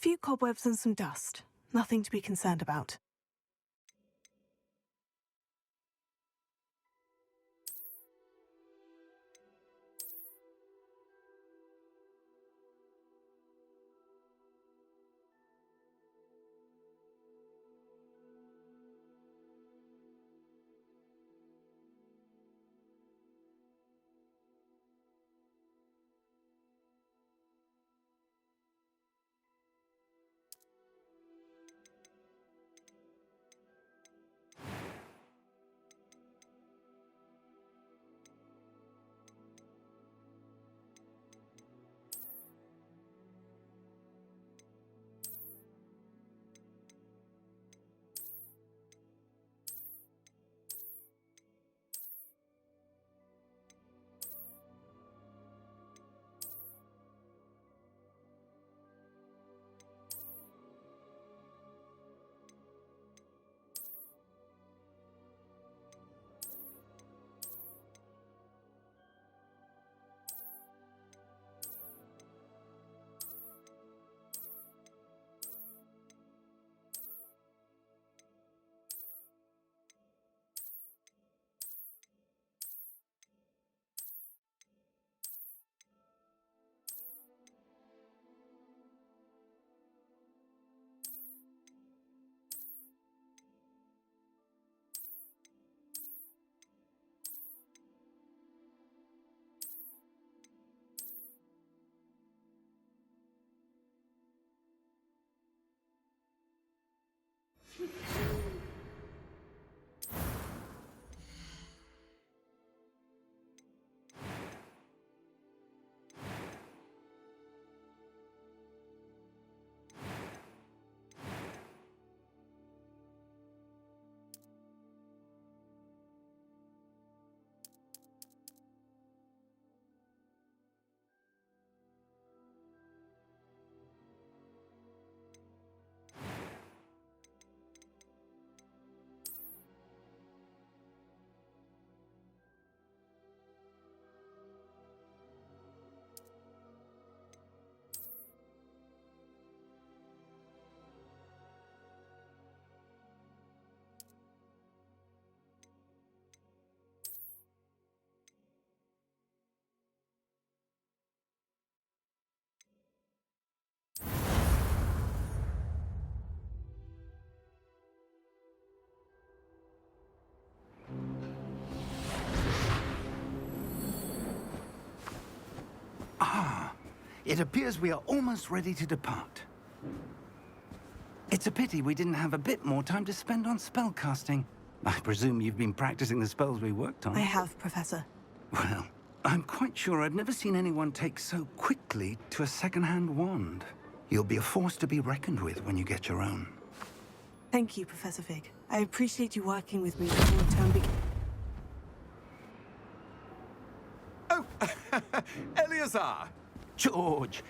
few cobwebs and some dust. Nothing to be concerned about. It appears we are almost ready to depart. It's a pity we didn't have a bit more time to spend on spellcasting. I presume you've been practicing the spells we worked on. I have, Professor. Well, I'm quite sure I've never seen anyone take so quickly to a second-hand wand. You'll be a force to be reckoned with when you get your own. Thank you, Professor Fig. I appreciate you working with me before the term begins. Oh, Eleazar! George,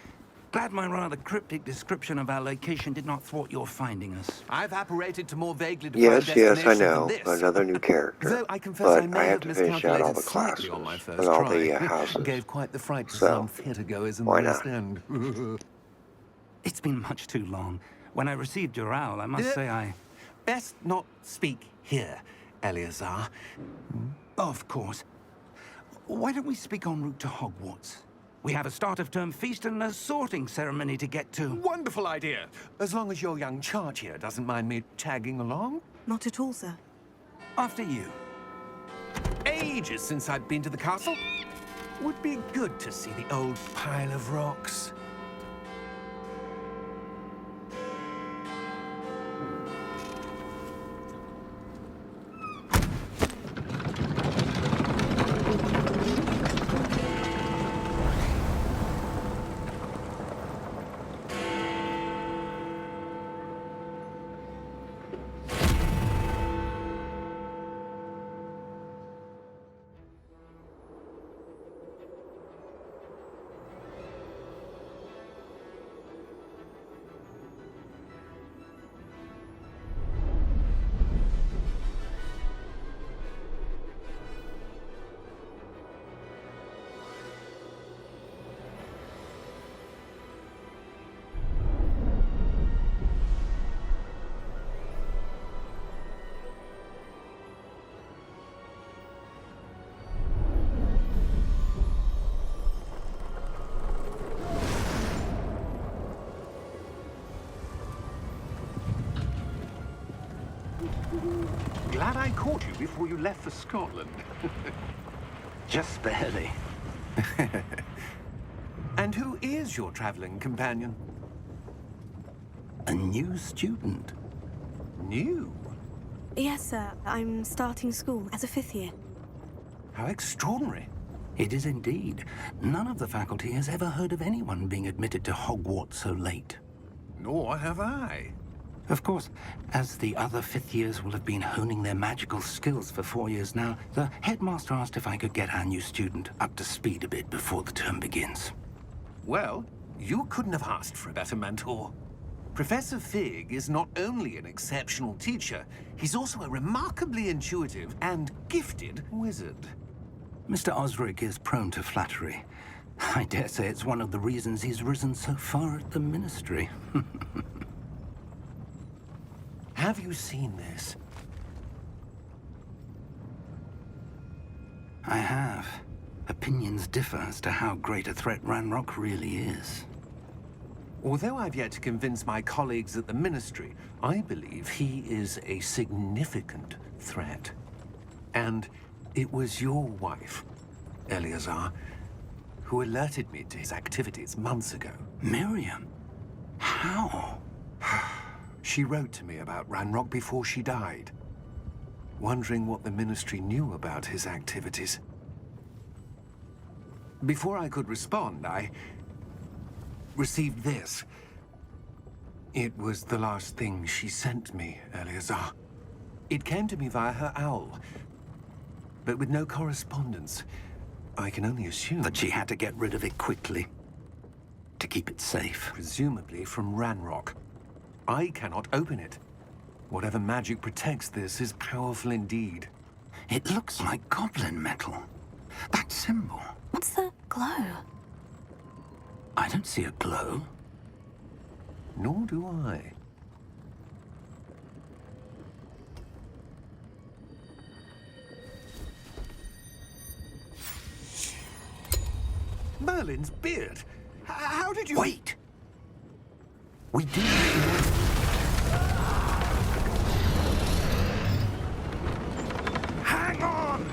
glad my rather cryptic description of our location did not thwart your finding us. I've apparated to more vaguely Yes, defined destinations I know. than this. Another new character. Though I confess I But may I have have to finish out all miscalculated the slightly classes on my first and all try. the houses. Gave quite the fright to So, some theatergoers in the why West not? End. It's been much too long. When I received your owl, I must say I... Best not speak here, Eleazar. Of course. Why don't we speak en route to Hogwarts? We have a start-of-term feast and a sorting ceremony to get to. Wonderful idea. As long as your young charge here doesn't mind me tagging along. Not at all, sir. After you. Ages since I'd been to the castle. Would be good to see the old pile of rocks. Had I caught you before you left for Scotland? Just barely. And who is your traveling companion? A new student. New? Yes, sir. I'm starting school as a 5th year. How extraordinary. It is indeed. None of the faculty has ever heard of anyone being admitted to Hogwarts so late. Nor have I. Of course, as the other 5th years will have been honing their magical skills for 4 years now, the headmaster asked if I could get our new student up to speed a bit before the term begins. Well, you couldn't have asked for a better mentor. Professor Fig is not only an exceptional teacher, he's also a remarkably intuitive and gifted wizard. Mr. Osric is prone to flattery. I dare say it's one of the reasons he's risen so far at the Ministry. Have you seen this? I have. Opinions differ as to how great a threat Ranrock really is. Although I've yet to convince my colleagues at the Ministry, I believe he is a significant threat. And it was your wife, Eleazar, who alerted me to his activities months ago. Miriam? How? She wrote to me about Ranrock before she died, wondering what the Ministry knew about his activities. Before I could respond, I received this. It was the last thing she sent me, Eleazar. It came to me via her owl, but with no correspondence. I can only assume That she had to get rid of it quickly. To keep it safe. presumably from Ranrock. I cannot open it. Whatever magic protects this is powerful indeed. It looks like goblin metal. That symbol. What's that glow? I don't see a glow. Nor do I. Merlin's beard. How did you... Wait! We do. Hang on!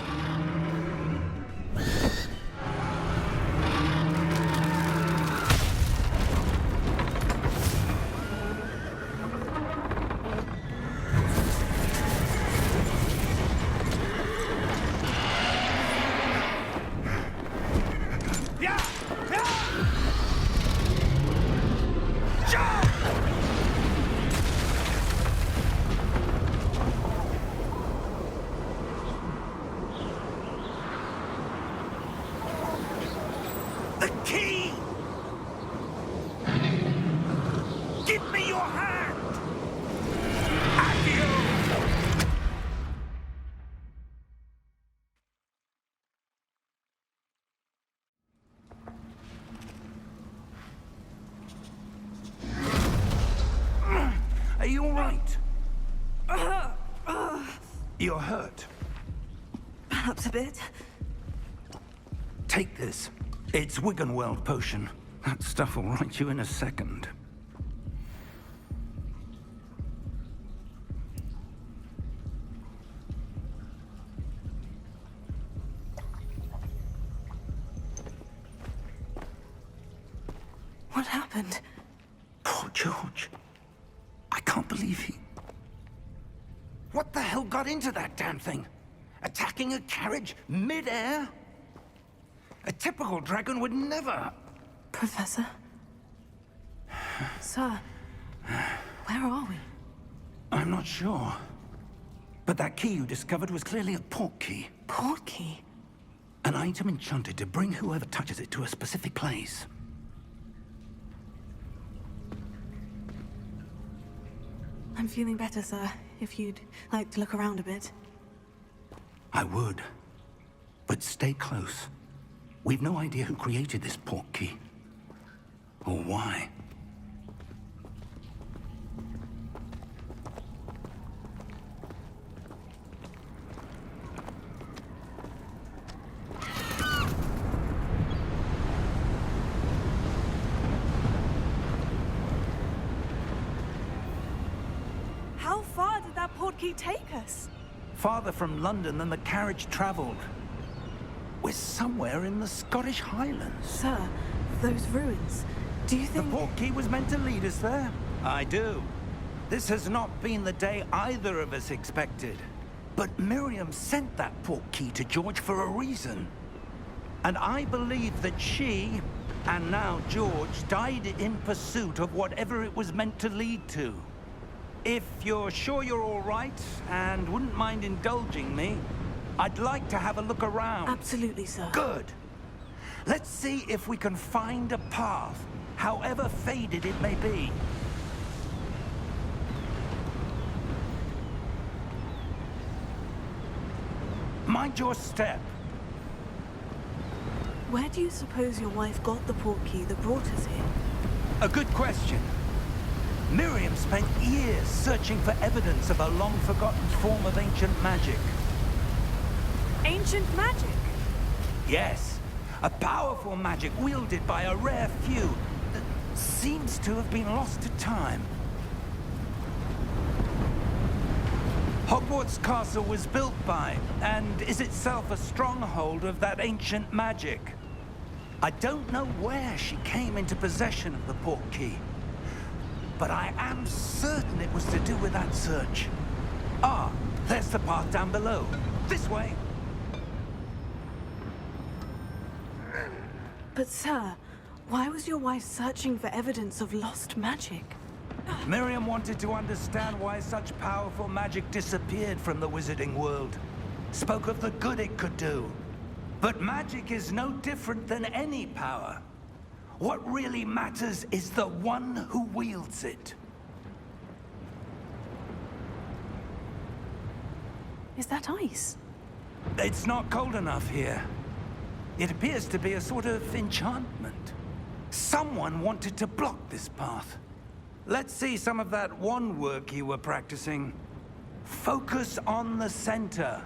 Yeah! Yeah! Jump! The key! Give me your hand! Accio! Are you all right? You're hurt. Perhaps a bit. Take this. It's Wiggenweld potion. That stuff will right you in a second. What happened? Poor George. I can't believe he... What the hell got into that damn thing? Attacking a carriage mid-air? A typical dragon would never... Professor? Sir, where are we? I'm not sure. But that key you discovered was clearly a port key. Port key? An item enchanted to bring whoever touches it to a specific place. I'm feeling better, sir. If you'd like to look around a bit. I would. But stay close. We've no idea who created this port key. Or why. How far did that port key take us? farther from London than the carriage traveled. We're somewhere in the Scottish Highlands. Sir, those ruins. Do you The think... portkey was meant to lead us there? I do. This has not been the day either of us expected. But Miriam sent that portkey to George for a reason. And I believe that she, and now George, died in pursuit of whatever it was meant to lead to. If you're sure you're all right, and wouldn't mind indulging me, I'd like to have a look around. Absolutely, sir. Good. Let's see if we can find a path, however faded it may be. Mind your step. Where do you suppose your wife got the portkey that brought us here? A good question. Miriam spent years searching for evidence of a long-forgotten form of ancient magic. Ancient magic? Yes, a powerful magic wielded by a rare few that seems to have been lost to time. Hogwarts Castle was built by, and is itself a stronghold of that ancient magic. I don't know where she came into possession of the portkey, but I am certain it was to do with that search. Ah, there's the path down below. This way. But sir, why was your wife searching for evidence of lost magic? Miriam wanted to understand why such powerful magic disappeared from the wizarding world. Spoke of the good it could do. But magic is no different than any power. What really matters is the one who wields it. Is that ice? It's not cold enough here. It appears to be a sort of enchantment. Someone wanted to block this path. Let's see some of that wand work you were practicing. Focus on the center.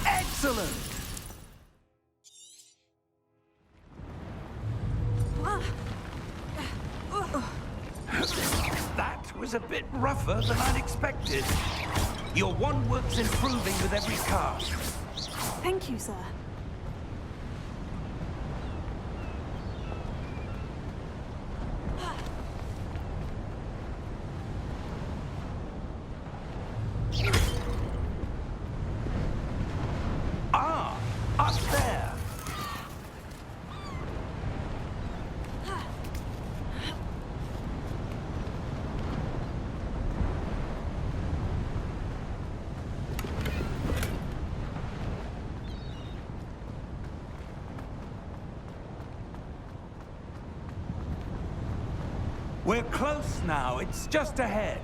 Excellent! That was a bit rougher than I'd expected. Your wand work's improving with every cast. Thank you, sir. Ah, up there. We're close now. It's just ahead.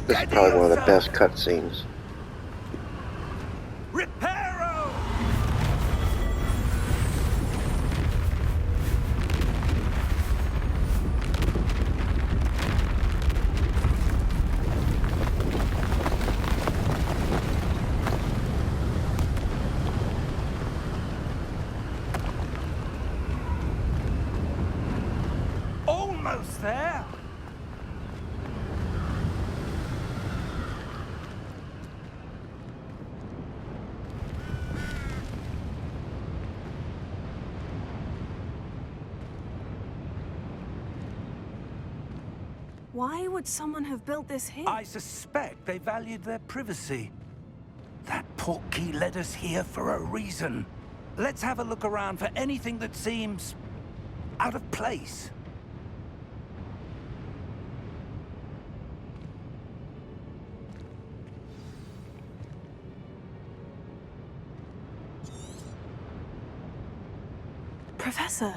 This is probably one of the best cutscenes. Reparo! Almost there. Why would someone have built this here? I suspect they valued their privacy. That portkey led us here for a reason. Let's have a look around for anything that seems out of place. Professor,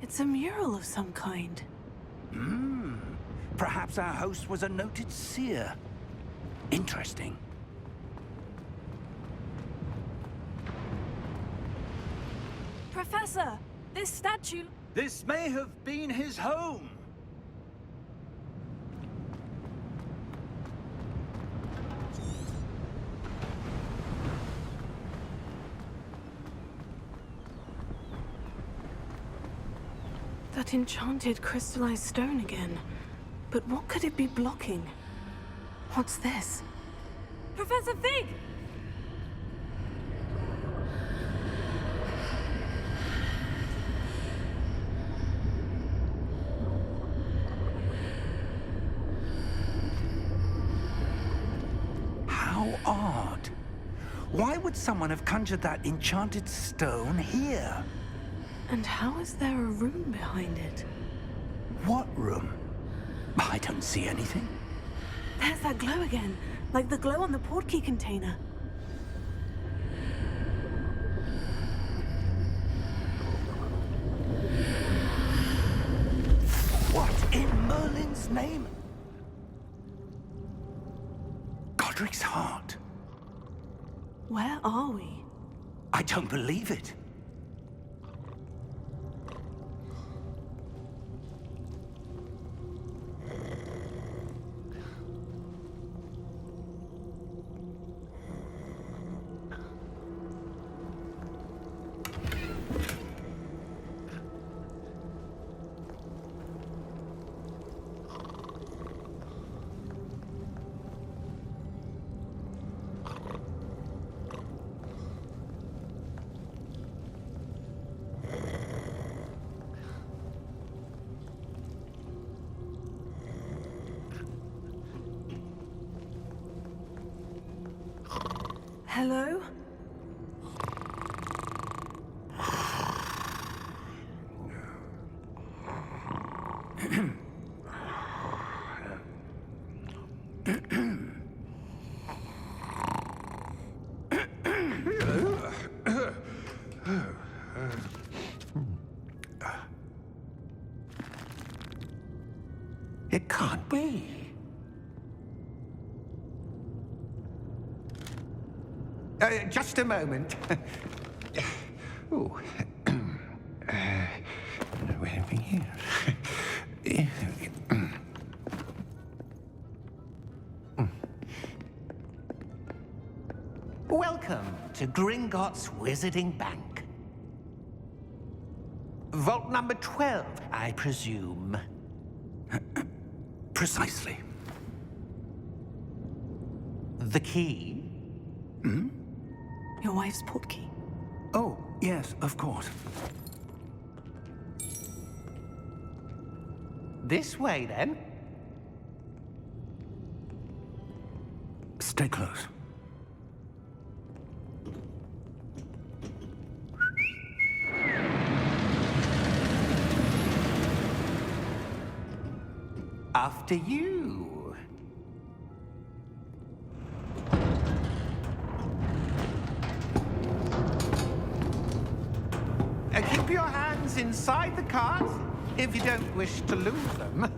it's a mural of some kind. Perhaps our host was a noted seer. Interesting. Professor, this statue... This may have been his home. That enchanted crystallized stone again. But what could it be blocking? What's this? Professor Fig! How odd. Why would someone have conjured that enchanted stone here? And how is there a room behind it? What room? I don't see anything. There's that glow again, like the glow on the portkey container. What in Merlin's name? Godric's heart. Where are we? I don't believe it. Hello? It can't be. Just a moment. Oh. Where are we here? Welcome to Gringotts Wizarding Bank. Vault number 12, I presume. Precisely. The key? Your wife's portkey. Oh, yes, of course. This way, then. Stay close. After you. Keep your hands inside the cart if you don't wish to lose them.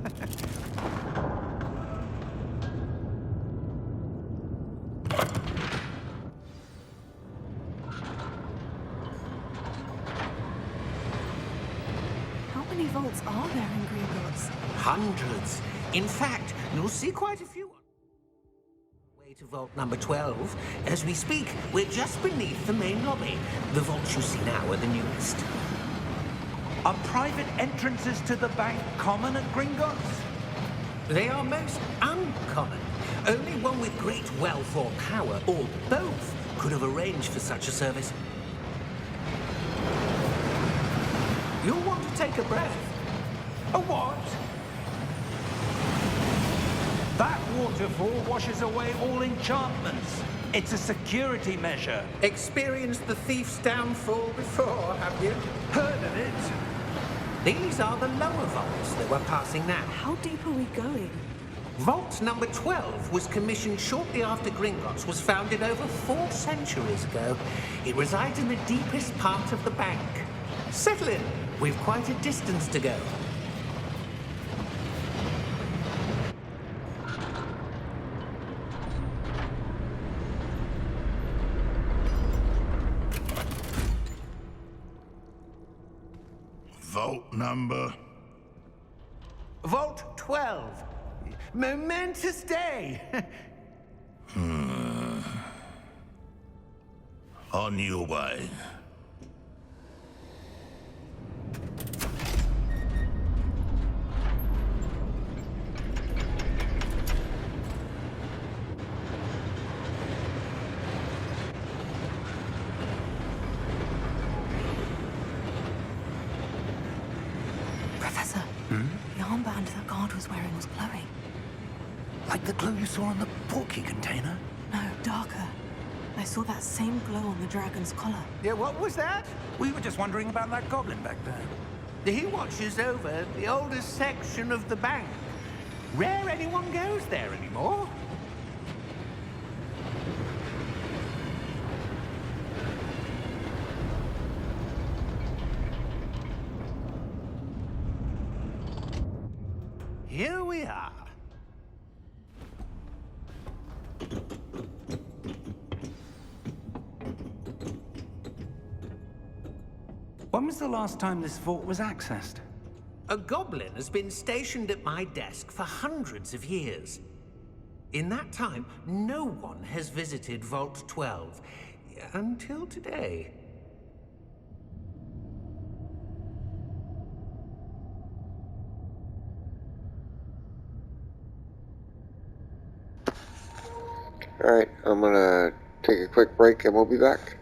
How many vaults are there in Gringotts? Hundreds. In fact, you'll see quite a few. Way to vault number 12. As we speak, we're just beneath the main lobby. The vaults you see now are the newest. Are private entrances to the bank common at Gringotts? They are most uncommon. Only one with great wealth or power, or both, could have arranged for such a service. You'll want to take a breath. A what? That waterfall washes away all enchantments. It's a security measure. Experienced the thief's downfall before, have you? Heard of it? These are the lower vaults that we're passing now. How deep are we going? Vault number 12 was commissioned shortly after Gringotts was founded over 4 centuries ago. It resides in the deepest part of the bank. Settle in. We've quite a distance to go. Vault number? Vault 12. Momentous day. On your way. The armband that guard was wearing was glowing. Like the glow you saw on the porky container? No, darker. I saw that same glow on the dragon's collar. Yeah, what was that? We were just wondering about that goblin back there. He watches over the oldest section of the bank. Rare anyone goes there anymore. Here we are. When was the last time this vault was accessed? A goblin has been stationed at my desk for hundreds of years. In that time, no one has visited Vault 12 until today. Alright, I'm gonna take a quick break and we'll be back.